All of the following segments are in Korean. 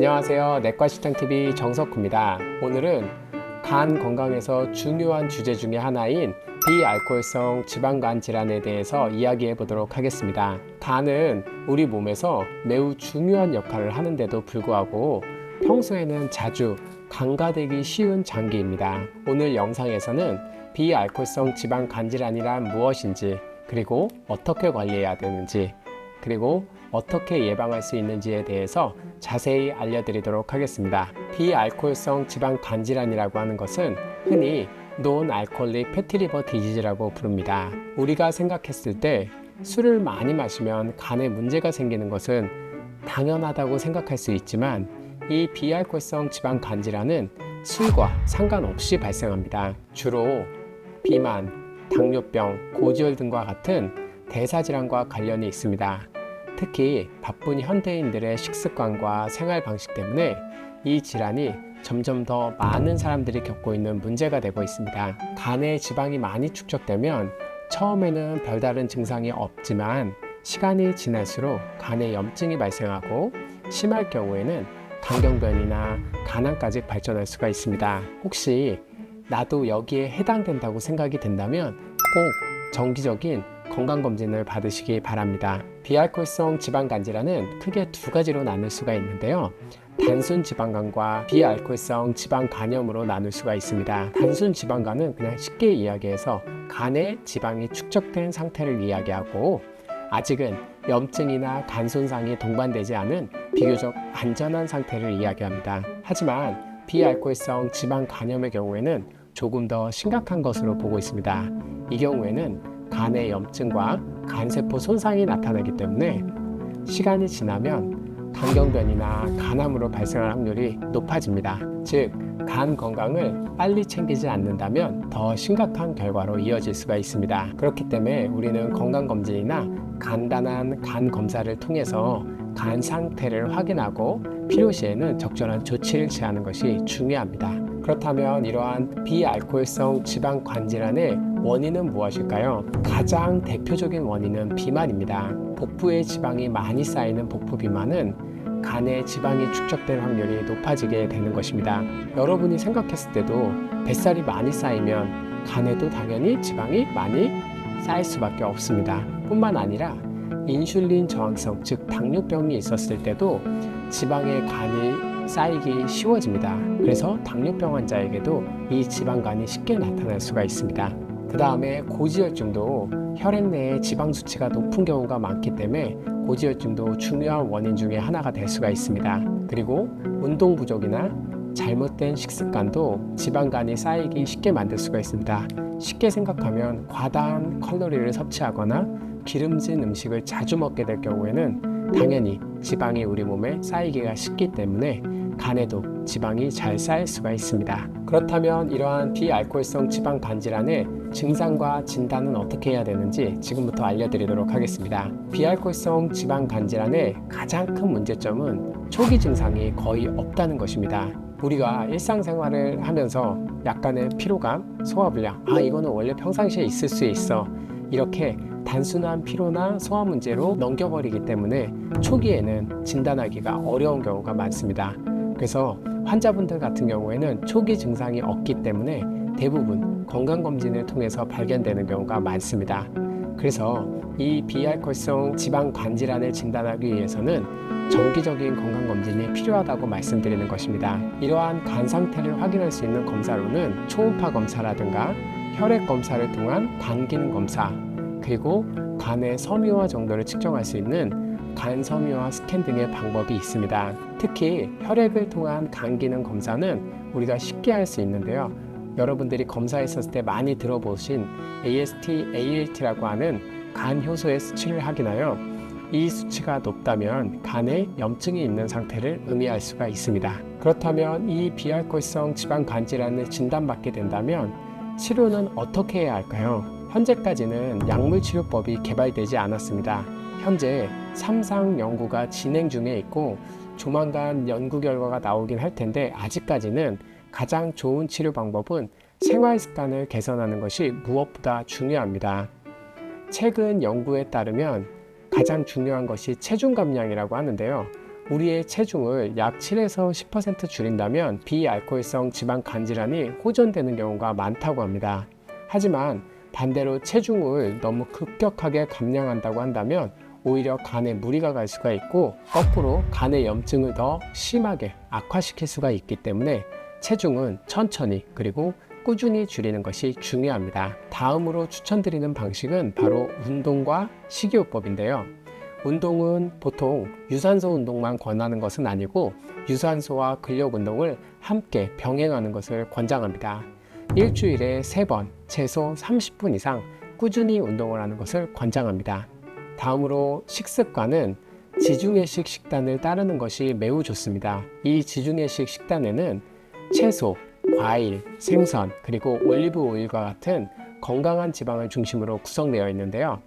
안녕하세요. 내과식당TV 정석구입니다. 오늘은 간 건강에서 중요한 주제 중에 하나인 비알코올성 지방간 질환에 대해서 이야기해 보도록 하겠습니다. 간은 우리 몸에서 매우 중요한 역할을 하는데도 불구하고 평소에는 자주 간과되기 쉬운 장기입니다. 오늘 영상에서는 비알코올성 지방간 질환이란 무엇인지, 그리고 어떻게 관리해야 되는지, 그리고 어떻게 예방할 수 있는지에 대해서 자세히 알려드리도록 하겠습니다. 비알코올성 지방 간질환이라고 하는 것은 흔히 논알코올릭 패티리버 디지즈라고 부릅니다. 우리가 생각했을 때 술을 많이 마시면 간에 문제가 생기는 것은 당연하다고 생각할 수 있지만, 이 비알코올성 지방 간질환은 술과 상관없이 발생합니다. 주로 비만, 당뇨병, 고지혈 등과 같은 대사질환과 관련이 있습니다. 특히 바쁜 현대인들의 식습관과 생활 방식 때문에 이 질환이 점점 더 많은 사람들이 겪고 있는 문제가 되고 있습니다. 간에 지방이 많이 축적되면 처음에는 별다른 증상이 없지만 시간이 지날수록 간에 염증이 발생하고 심할 경우에는 간경변이나 간암까지 발전할 수가 있습니다. 혹시 나도 여기에 해당된다고 생각이 된다면 꼭 정기적인 건강검진을 받으시기 바랍니다. 비알코올성 지방간 질환은 크게 두 가지로 나눌 수가 있는데요. 단순 지방간과 비알코올성 지방간염으로 나눌 수가 있습니다. 단순 지방간은 그냥 쉽게 이야기해서 간에 지방이 축적된 상태를 이야기하고, 아직은 염증이나 간 손상이 동반되지 않은 비교적 안전한 상태를 이야기합니다. 하지만 비알코올성 지방간염의 경우에는 조금 더 심각한 것으로 보고 있습니다. 이 경우에는 간의 염증과 간세포 손상이 나타나기 때문에 시간이 지나면 간경변이나 간암으로 발생할 확률이 높아집니다. 즉, 간 건강을 빨리 챙기지 않는다면 더 심각한 결과로 이어질 수가 있습니다. 그렇기 때문에 우리는 건강검진이나 간단한 간 검사를 통해서 간 상태를 확인하고 필요시에는 적절한 조치를 취하는 것이 중요합니다. 그렇다면 이러한 비알코올성 지방간 질환의 원인은 무엇일까요? 가장 대표적인 원인은 비만입니다. 복부에 지방이 많이 쌓이는 복부 비만은 간에 지방이 축적될 확률이 높아지게 되는 것입니다. 여러분이 생각했을 때도 뱃살이 많이 쌓이면 간에도 당연히 지방이 많이 쌓일 수밖에 없습니다. 뿐만 아니라 인슐린 저항성, 즉 당뇨병이 있었을 때도 지방의 간이 쌓이기 쉬워집니다. 그래서 당뇨병 환자에게도 이 지방간이 쉽게 나타날 수가 있습니다. 그 다음에 고지혈증도 혈액 내에 지방 수치가 높은 경우가 많기 때문에 고지혈증도 중요한 원인 중에 하나가 될 수가 있습니다. 그리고 운동 부족이나 잘못된 식습관도 지방간이 쌓이기 쉽게 만들 수가 있습니다. 쉽게 생각하면 과다한 칼로리를 섭취하거나 기름진 음식을 자주 먹게 될 경우에는 당연히 지방이 우리 몸에 쌓이기가 쉽기 때문에 간에도 지방이 잘 쌓일 수가 있습니다. 그렇다면 이러한 비알코올성 지방간 질환의 증상과 진단은 어떻게 해야 되는지 지금부터 알려드리도록 하겠습니다. 비알코올성 지방간 질환의 가장 큰 문제점은 초기 증상이 거의 없다는 것입니다. 우리가 일상생활을 하면서 약간의 피로감, 소화불량, 이거는 원래 평상시에 있을 수 있어, 이렇게 단순한 피로나 소화 문제로 넘겨버리기 때문에 초기에는 진단하기가 어려운 경우가 많습니다. 그래서 환자분들 같은 경우에는 초기 증상이 없기 때문에 대부분 건강검진을 통해서 발견되는 경우가 많습니다. 그래서 이 비알코올성 지방간 질환을 진단하기 위해서는 정기적인 건강검진이 필요하다고 말씀드리는 것입니다. 이러한 간 상태를 확인할 수 있는 검사로는 초음파 검사라든가 혈액 검사를 통한 간 기능 검사, 그리고 간의 섬유화 정도를 측정할 수 있는 간 섬유화 스캔 등의 방법이 있습니다. 특히 혈액을 통한 간 기능 검사는 우리가 쉽게 할 수 있는데요. 여러분들이 검사했었을 때 많이 들어보신 AST, ALT라고 하는 간 효소의 수치를 확인하여 이 수치가 높다면 간에 염증이 있는 상태를 의미할 수가 있습니다. 그렇다면 이 비알코올성 지방간 질환을 진단받게 된다면 치료는 어떻게 해야 할까요? 현재까지는 약물치료법이 개발되지 않았습니다. 현재 3상 연구가 진행 중에 있고 조만간 연구 결과가 나오긴 할 텐데, 아직까지는 가장 좋은 치료 방법은 생활 습관을 개선하는 것이 무엇보다 중요합니다. 최근 연구에 따르면 가장 중요한 것이 체중 감량이라고 하는데요. 우리의 체중을 약 7에서 10% 줄인다면 비알코올성 지방 간질환이 호전되는 경우가 많다고 합니다. 하지만 반대로 체중을 너무 급격하게 감량한다고 한다면 오히려 간에 무리가 갈 수가 있고 거꾸로 간의 염증을 더 심하게 악화시킬 수가 있기 때문에 체중은 천천히 그리고 꾸준히 줄이는 것이 중요합니다. 다음으로 추천드리는 방식은 바로 운동과 식이요법인데요. 운동은 보통 유산소 운동만 권하는 것은 아니고 유산소와 근력 운동을 함께 병행하는 것을 권장합니다. 일주일에 3번, 최소 30분 이상 꾸준히 운동을 하는 것을 권장합니다. 다음으로 식습관은 지중해식 식단을 따르는 것이 매우 좋습니다. 이 지중해식 식단에는 채소, 과일, 생선, 그리고 올리브 오일과 같은 건강한 지방을 중심으로 구성되어 있는데요.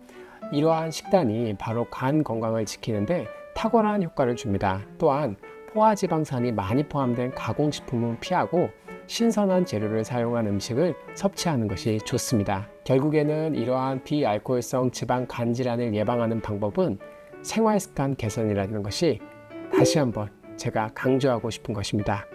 이러한 식단이 바로 간 건강을 지키는데 탁월한 효과를 줍니다. 또한 포화지방산이 많이 포함된 가공식품은 피하고 신선한 재료를 사용한 음식을 섭취하는 것이 좋습니다. 결국에는 이러한 비알코올성 지방 간질환을 예방하는 방법은 생활습관 개선이라는 것이 다시 한번 제가 강조하고 싶은 것입니다.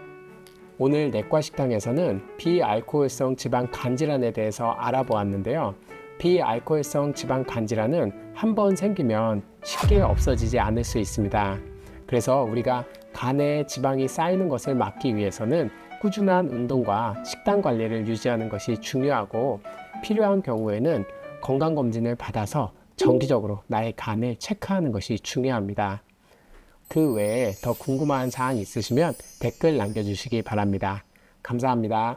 오늘 내과식당에서는 비알코올성 지방 간질환에 대해서 알아보았는데요. 비알코올성 지방 간질환은 한번 생기면 쉽게 없어지지 않을 수 있습니다. 그래서 우리가 간에 지방이 쌓이는 것을 막기 위해서는 꾸준한 운동과 식단 관리를 유지하는 것이 중요하고 필요한 경우에는 건강검진을 받아서 정기적으로 나의 간을 체크하는 것이 중요합니다. 그 외에 더 궁금한 사항이 있으시면 댓글 남겨주시기 바랍니다. 감사합니다.